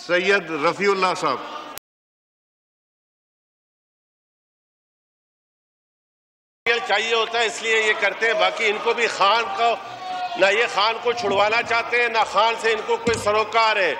سید رفیع اللہ صاحب. چاہیے ہوتا ہے اس لیے یہ کرتے ہیں. باقی ان کو بھی خان کو نہ یہ خان کو چھڑوانا چاہتے ہیں نہ خان سے ان کو کوئی سروکار ہے.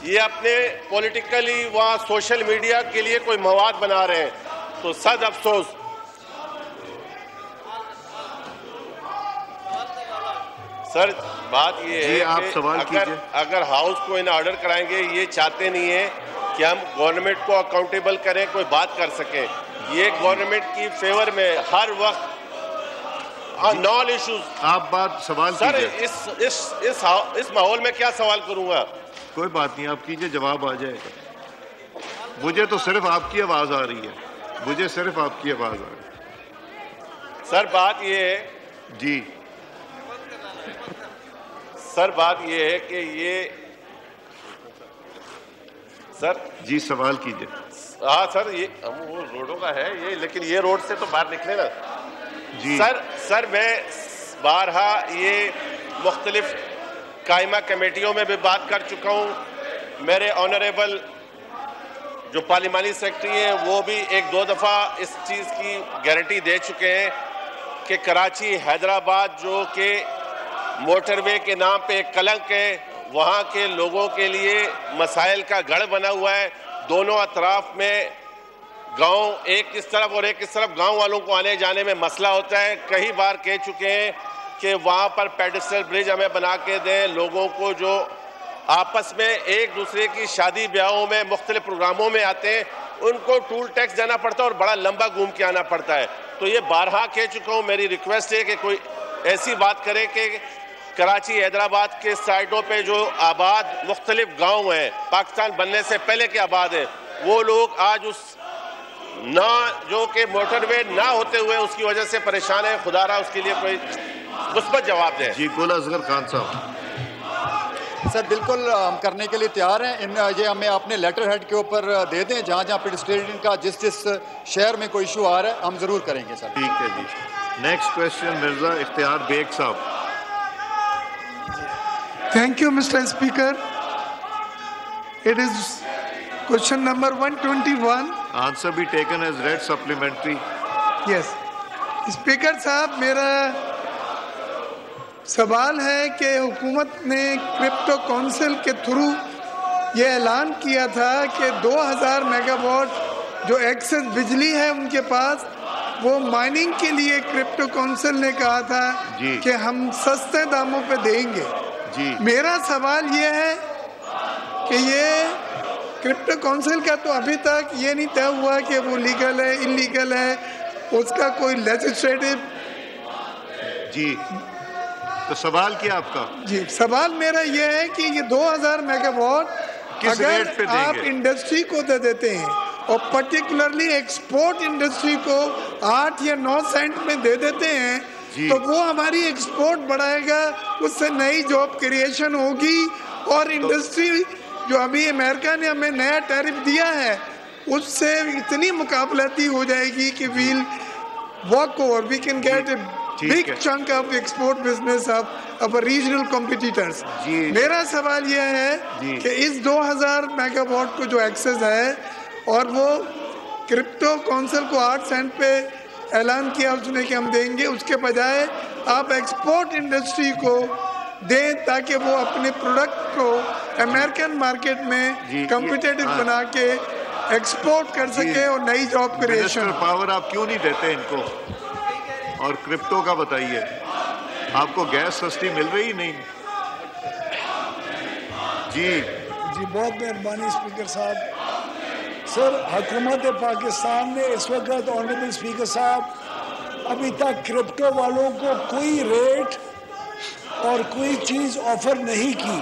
یہ اپنے پولیٹیکلی وہاں سوشل میڈیا کے لیے کوئی مواد بنا رہے ہیں. تو صد افسوس. سر بات یہ ہے کہ اگر ہاؤس کو ان آرڈر کرائیں گے یہ چاہتے نہیں ہیں کہ ہم گورنمنٹ کو اکاؤنٹیبل کریں, کوئی بات کر سکیں. یہ گورنمنٹ کی فیور میں ہر وقت نال ایشوز. آپ بات سوال سر کیجئے. اس ماحول میں کیا سوال کروں گا؟ کوئی بات نہیں, آپ کیجئے, جواب آ جائے گا. مجھے تو صرف آپ کی آواز آ رہی ہے, مجھے صرف آپ کی آواز آ رہی ہے. سر بات یہ ہے جی سر بات یہ ہے کہ یہ سر جی سوال کیجئے. ہاں سر یہ وہ روڈوں کا ہے یہ, لیکن یہ روڈ سے تو باہر نکلے نا. جی سر میں بارہا یہ مختلف قائمہ کمیٹیوں میں بھی بات کر چکا ہوں. میرے آنریبل جو پارلیمانی سیکرٹری ہیں وہ بھی ایک دو دفعہ اس چیز کی گارنٹی دے چکے ہیں کہ کراچی حیدرآباد جو کہ موٹر وے کے نام پہ ایک کلنک ہے, وہاں کے لوگوں کے لیے مسائل کا گڑھ بنا ہوا ہے. دونوں اطراف میں گاؤں ایک اس طرف اور ایک اس طرف, گاؤں والوں کو آنے جانے میں مسئلہ ہوتا ہے. کئی بار کہہ چکے ہیں کہ وہاں پر پیڈسٹل برج ہمیں بنا کے دیں. لوگوں کو جو آپس میں ایک دوسرے کی شادی بیاہوں میں مختلف پروگراموں میں آتے ہیں ان کو ٹول ٹیکس دینا پڑتا ہے اور بڑا لمبا گھوم کے آنا پڑتا ہے. تو یہ بارہا کہہ چکا ہوں. میری ریکویسٹ ہے کہ کوئی ایسی بات کرے کہ کراچی حیدرآباد کے سائڈوں پہ جو آباد مختلف گاؤں ہیں, پاکستان بننے سے پہلے کے آباد ہیں, وہ لوگ آج اس نہ جو کہ موٹر وے نہ ہوتے ہوئے اس کی وجہ سے پریشان ہیں. خدا را اس کے لیے کوئی مثبت جواب دیں. جی گل اصغر خان صاحب. سر بالکل ہم کرنے کے لیے تیار ہیں. یہ ہمیں اپنے لیٹر ہیڈ کے اوپر دے دیں, جہاں جہاں پیڈسٹرین کا جس شہر میں کوئی ایشو آ رہا ہے ہم ضرور کریں گے. سر ٹھیک ہے جی. نیکسٹ کوشچن مرزا اختیار بیگ صاحب. Thank you, Mr. Speaker. It is question number 121. Answer be taken as read supplementary. Yes. Speaker صاحب میرا سوال ہے کہ حکومت نے کرپٹو کونسل کے تھرو یہ اعلان کیا تھا کہ 2000 میگا واٹ جو ایکسس بجلی ہے ان کے پاس وہ مائننگ کے لیے کرپٹو کونسل نے کہا تھا کہ ہم سستے داموں پہ دیں گے. میرا سوال یہ ہے کہ یہ کرپٹو کونسل کا تو ابھی تک یہ نہیں طے ہوا کہ وہ لیگل ہے انلیگل ہے, اس کا کوئی لیجسلیٹو. جی تو سوال کیا آپ کا؟ جی سوال میرا یہ ہے کہ یہ 2000 میگا واٹ اگر آپ انڈسٹری کو دے دیتے ہیں اور پرٹیکولرلی ایکسپورٹ انڈسٹری کو 8 یا 9 سینٹ میں دے دیتے ہیں تو وہ ہماری ایکسپورٹ بڑھائے گا, اس سے نئی جاب کریشن ہوگی اور انڈسٹری جو ابھی امریکہ نے ہمیں نیا ٹیرف دیا ہے اس سے اتنی مقابلتی ہو جائے گی کہ we'll walk over, we can get a big chunk of export business of our regional competitors. میرا سوال یہ ہے کہ اس 2000 میگا واٹ کو جو ایکسس ہے اور وہ کرپٹو کونسل کو 8 سینٹ پہ اعلان کیا اس نے کہ ہم دیں گے, اس کے بجائے آپ ایکسپورٹ انڈسٹری کو دیں تاکہ وہ اپنے پروڈکٹ کو امریکن مارکیٹ میں کمپیٹیٹو بنا کے ایکسپورٹ کر سکے اور نئی جاب کریشن. پاور آپ کیوں نہیں دیتے ان کو؟ اور کرپٹو کا بتائیے, آپ کو گیس سستی مل رہی نہیں؟ جی بہت مہربانی اسپیکر صاحب. سر حکومت پاکستان نے اس وقت آنریبل اسپیکر صاحب ابھی تک کرپٹو والوں کو کوئی ریٹ اور کوئی چیز آفر نہیں کی.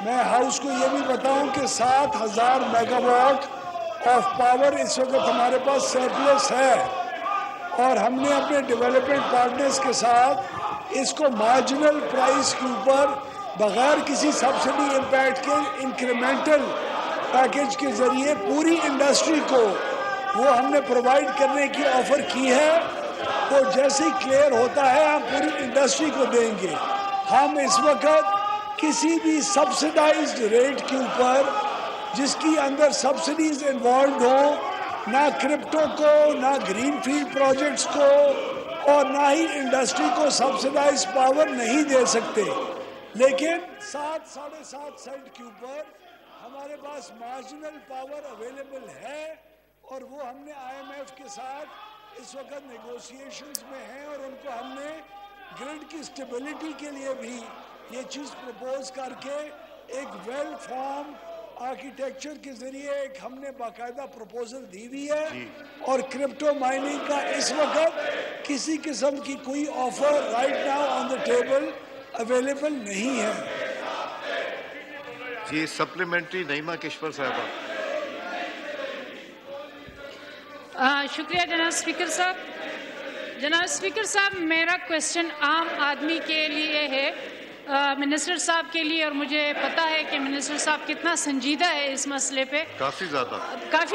میں ہاؤس کو یہ بھی بتاؤں کہ 7000 میگا واٹ آف پاور اس وقت ہمارے پاس سرپلس ہے اور ہم نے اپنے ڈیولپمنٹ پارٹنرز کے ساتھ اس کو مارجنل پرائس کے اوپر بغیر کسی سبسڈی امپیکٹ کے انکریمنٹل پیکیج کے ذریعے پوری انڈسٹری کو وہ ہم نے پرووائڈ کرنے کی آفر کی ہے. تو جیسے ہی کلیئر ہوتا ہے ہم پوری انڈسٹری کو دیں گے. ہم اس وقت کسی بھی سبسڈائزڈ ریٹ کے اوپر جس کی اندر سبسڈیز انوالوڈ ہوں، نہ کرپٹو کو، نہ گرین فیلڈ پروجیکٹس کو، اور نہ ہی انڈسٹری کو سبسڈائز پاور نہیں دے سکتے. لیکن 7-7.5 سینٹ کے اوپر ہمارے پاس مارجنل پاور اویلیبل ہے، اور وہ ہم نے IMF کے ساتھ اس وقت نیگوسیشنز میں ہیں، اور ان کو ہم نے گرڈ کی اسٹیبلٹی کے لیے بھی یہ چیز پروپوز کر کے ایک ویل فارم آرکیٹیکچر کے ذریعے ایک ہم نے باقاعدہ پروپوزل دی ہوئی ہے. اور کرپٹو مائننگ کا اس وقت کسی قسم کی کوئی offer right now on the table available نہیں ہے. جی سپلیمنٹری نعیمہ کشور صاحبہ. شکریہ جناب اسپیکر صاحب. جناب اسپیکر صاحب، میرا کوشچن عام آدمی کے لیے ہے، منسٹر صاحب کے لیے، اور مجھے پتا ہے کہ منسٹر صاحب کتنا سنجیدہ ہے اس مسئلے پہ، کافی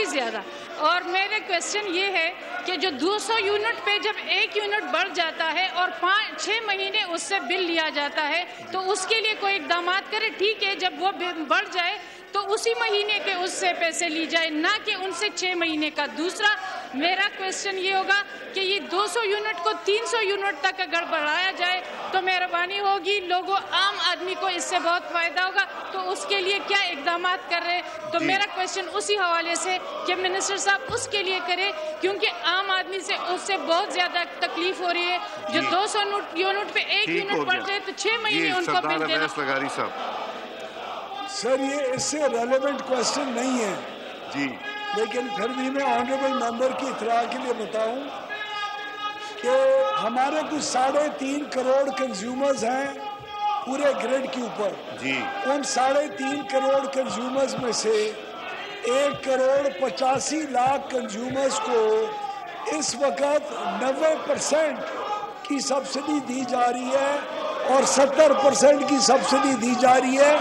زیادہ. اور میرے کوشچن یہ ہے کہ جو 200 یونٹ پہ جب 1 یونٹ بڑھ جاتا ہے اور 5-6 مہینے اس سے بل لیا جاتا ہے، تو اس کے لیے کوئی اقدامات کرے. ٹھیک ہے، جب وہ بڑھ جائے تو اسی مہینے کے اس سے پیسے لی جائے، نہ کہ ان سے 6 مہینے کا. دوسرا میرا کوشچن یہ ہوگا کہ یہ 200 یونٹ کو 300 یونٹ تک اگر بڑھایا جائے تو مہربانی ہوگی، لوگوں عام آدمی کو اس سے بہت فائدہ ہوگا، تو اس کے لیے کیا اقدامات کر رہے؟ تو میرا کوشچن اسی حوالے سے کہ منسٹر صاحب اس کے لیے کرے، کیونکہ عام آدمی سے اس سے بہت زیادہ تکلیف ہو رہی ہے. جو 200 یونٹ پہ 1 یونٹ بڑھ جائے تو 6 مہینے ان کو بل دینا. سر یہ اس سے ریلیونٹ کوشچن نہیں ہے جی، لیکن پھر بھی میں آنریبل ممبر کی اطلاع کے لیے بتاؤں کہ ہمارے کچھ 3.5 کروڑ کنزیومرز ہیں پورے گریڈ کے اوپر. جی، ان 3.5 کروڑ کنزیومرز میں سے 1.85 کروڑ کنزیومرز کو اس وقت 90% کی سبسڈی دی جا رہی ہے، اور 70% کی سبسڈی دی جا رہی ہے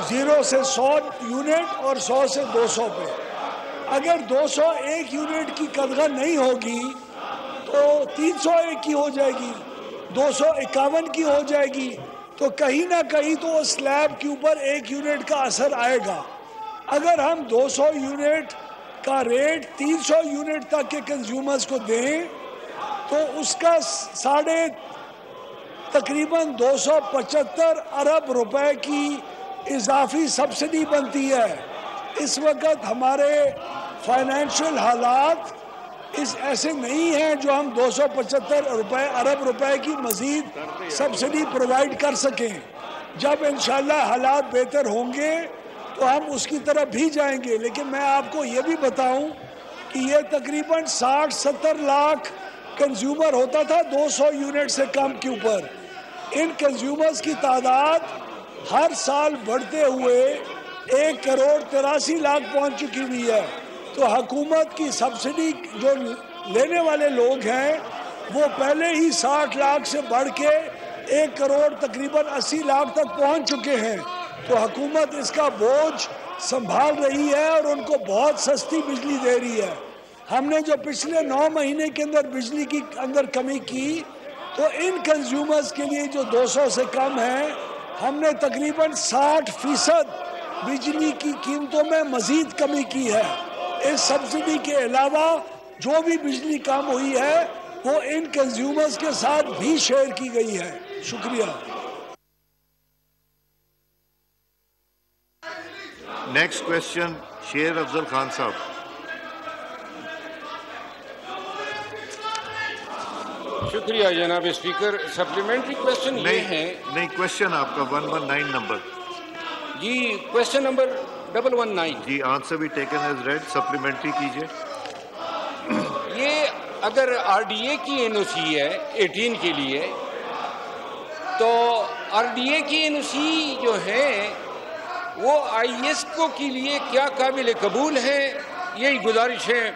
0 سے 100 یونٹ اور 100 سے 200 پہ. اگر 201 یونٹ کی قدغن نہیں ہوگی تو 301 کی ہو جائے گی، 251 کی ہو جائے گی، تو کہیں نہ کہیں تو اس سلیب کے اوپر 1 یونٹ کا اثر آئے گا. اگر ہم 200 یونٹ کا ریٹ 300 یونٹ تک کے کنزیومرز کو دیں تو اس کا تقریباً 275 ارب روپے کی اضافی سبسڈی بنتی ہے. اس وقت ہمارے فائنینشیل حالات ایسے نہیں ہیں جو ہم 275 ارب روپے کی مزید سبسڈی پرووائڈ کر سکیں. جب انشاءاللہ حالات بہتر ہوں گے تو ہم اس کی طرف بھی جائیں گے. لیکن میں آپ کو یہ بھی بتاؤں کہ یہ تقریباً 60-70 لاکھ کنزیومر ہوتا تھا 200 یونٹ سے کم کے اوپر. ان کنزیومرز کی تعداد ہر سال بڑھتے ہوئے 1.83 کروڑ پہنچ چکی ہوئی ہے. تو حکومت کی سبسڈی جو لینے والے لوگ ہیں وہ پہلے ہی 60 لاکھ سے بڑھ کے 1 کروڑ تقریباً 80 لاکھ تک پہنچ چکے ہیں. تو حکومت اس کا بوجھ سنبھال رہی ہے اور ان کو بہت سستی بجلی دے رہی ہے. ہم نے جو پچھلے 9 مہینے کے اندر بجلی کی اندر کمی کی تو ان کنزیومرز کے لیے جو 200 سے کم ہیں ہم نے تقریباً 60% بجلی کی قیمتوں میں مزید کمی کی ہے. اس سبسڈی کے علاوہ جو بھی بجلی کم ہوئی ہے وہ ان کنزیومرز کے ساتھ بھی شیئر کی گئی ہے. شکریہ. نیکسٹ کوشچن شیر افضل خان صاحب. شکریہ جناب اسپیکر. سپلیمنٹری کوشچن یہ ہے. نہیں کوشچن آپ کا 119 نمبر. جی کوشچن نمبر 119. جی آنسر بھی ٹیکن ایز ریڈ. سپلیمنٹری کیجئے. یہ اگر آر ڈی اے کی این او سی ہے 18 کے لیے تو آر ڈی اے کی این او سی جو ہے وہ آئی ایس کو کے لیے کیا قابل قبول ہے؟ یہی گزارش ہے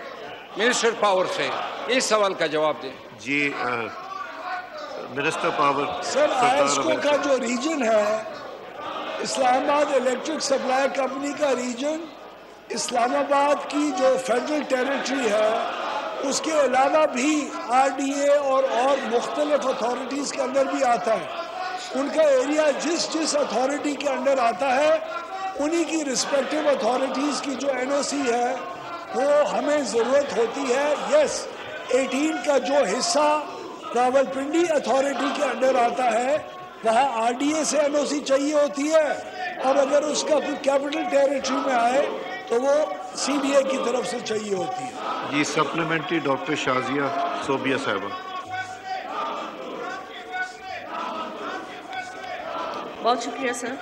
منسٹر پاور سے. اس سوال کا جواب دیں. جی minister power. Sir IESCO کا جو ریجن ہے Islamabad electric supply company کا ریجن اسلام آباد کی جو فیڈرل ٹیریٹری ہے اس کے علاوہ بھی آر ڈی اے اور مختلف اتھارٹیز کے اندر بھی آتا ہے. ان کا ایریا جس اتھارٹی کے انڈر آتا ہے انہی کی رسپیکٹیو اتھارٹیز کی جو NOC ہے وہ ہمیں ضرورت ہوتی ہے. یس 18 کا جو حصہ راولپنڈی اتھارٹی کے انڈر آتا ہے وہاں RDA سے NOC چاہیے ہوتی ہے. اب اگر اس کا کوئی کیپٹل ٹیریٹری میں آئے تو وہ CBA کی طرف سے چاہیے ہوتی ہے. جی سپلیمنٹری ڈاکٹر شازیہ صوبیہ صاحبہ. بہت شکریہ سر.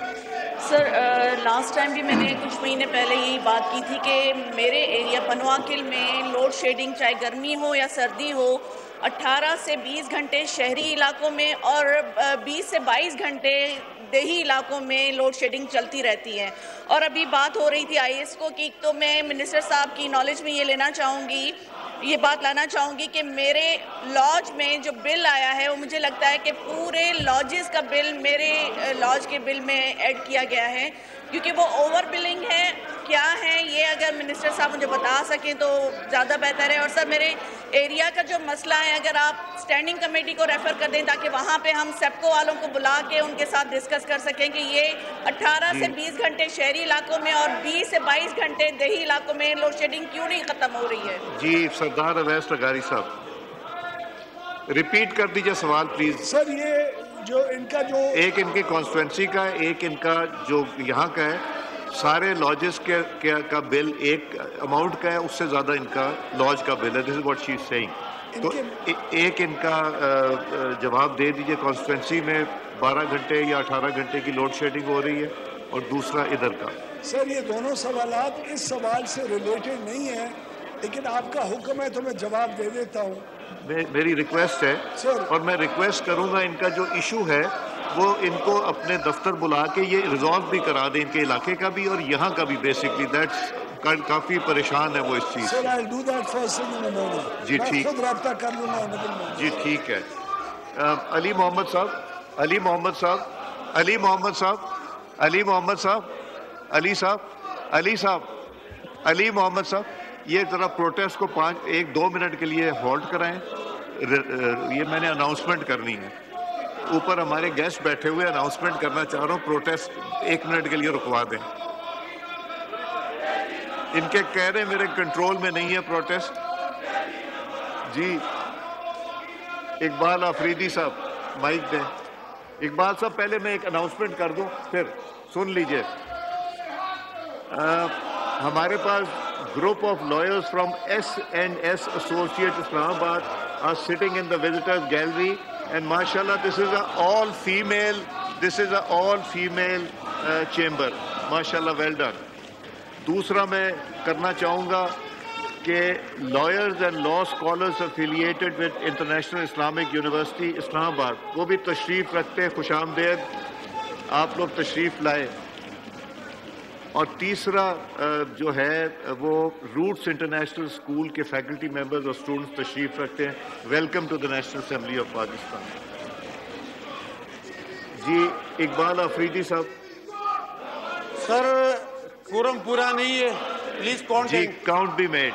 لاسٹ ٹائم بھی میں نے کچھ مہینے پہلے یہی بات کی تھی کہ میرے ایریا پنواکل میں لوڈ شیڈنگ چاہے گرمی ہو یا سردی ہو 18 سے 20 گھنٹے شہری علاقوں میں اور 20 سے 22 گھنٹے دیہی علاقوں میں لوڈ شیڈنگ چلتی رہتی ہے. اور ابھی بات ہو رہی تھی IAS کو کی، تو میں منسٹر صاحب کی نالج میں یہ بات لانا چاہوں گی کہ میرے لاج میں جو بل آیا ہے وہ مجھے لگتا ہے کہ پورے لاجز کا بل میرے لاج کے بل میں ایڈ کیا گیا ہے، کیونکہ وہ اوور بلنگ ہے. کیا ہے یہ اگر منسٹر صاحب مجھے بتا سکیں تو زیادہ بہتر ہے. اور سر میرے ایریا کا جو مسئلہ ہے اگر آپ اسٹینڈنگ کمیٹی کو ریفر کر دیں تاکہ وہاں پہ ہم سیپکو والوں کو بلا کے ان کے ساتھ ڈسکس کر سکیں کہ یہ 18 سے 20 گھنٹے شہری علاقوں میں اور 20 سے 22 گھنٹے دیہی علاقوں میں لوڈ شیڈنگ کیوں نہیں ختم ہو رہی ہے. جی سردار اویس لغاری صاحب ریپیٹ کر دیجئے سوال پلیز. سر یہ جو ان کا جو ایک ان کی کانسٹیٹوینسی کا ہے، ایک ان کا جو یہاں کا ہے، سارے لاجز کا بل ایک اماؤنٹ کا ہے، اس سے زیادہ ان کا لاج کا بل ہے. This is what she is seeing. تو ایک ان کا جواب دے دیجئے کانسٹیٹوینسی میں 12 گھنٹے یا 18 گھنٹے کی لوڈ شیڈنگ ہو رہی ہے، اور دوسرا ادھر کا. سر یہ دونوں سوالات اس سوال سے ریلیٹڈ نہیں ہیں، لیکن آپ کا حکم ہے تو میں جواب دے دیتا ہوں. میری ریکویسٹ ہے اور میں ریکویسٹ کروں گا ان کا جو ایشو ہے وہ ان کو اپنے دفتر بلا کے یہ ریزالو بھی کرا دیں، ان کے علاقے کا بھی اور یہاں کا بھی. بیسکلی دیٹس کافی پریشان ہے وہ اس چیز سے. جی ٹھیک، رابطہ کر لوں گا. جی ٹھیک ہے. علی محمد صاحب، علی محمد صاحب، علی محمد صاحب، علی محمد صاحب، علی صاحب، علی صاحب، علی محمد صاحب، یہ ذرا پروٹیسٹ کو 1-2 منٹ کے لیے ہولڈ کرائیں. یہ میں نے اناؤنسمنٹ کرنی ہے. اوپر ہمارے گیسٹ بیٹھے ہوئے، اناؤنسمنٹ کرنا چاہ رہا ہوں. پروٹیسٹ 1 منٹ کے لیے رکوا دیں. ان کے کہہ رہے میرے کنٹرول میں نہیں ہے پروٹیسٹ. جی اقبال آفریدی صاحب مائک دیں. اقبال صاحب پہلے میں ایک اناؤنسمنٹ کر دوں پھر سن لیجئے. ہمارے پاس group of lawyers from S&S Associates Islamabad are sitting in the visitors gallery, and mashallah this is a all female chamber. mashallah well done. دوسرا میں کرنا چاہوں گا کہ lawyers and law scholars affiliated with International Islamic University اسلام آباد وہ بھی تشریف رکھتے. خوش آمدید، آپ لوگ تشریف لائے. اور تیسرا جو ہے وہ روٹس انٹرنیشنل اسکول کے فیکلٹی ممبرز اور اسٹوڈنٹس تشریف رکھتے ہیں. Welcome to the national assembly of Pakistan. جی اقبال آفریدی صاحب. سر کورم پورا نہیں ہے، پلیز کاؤنٹ. جی کاؤنٹ بھی میڈ.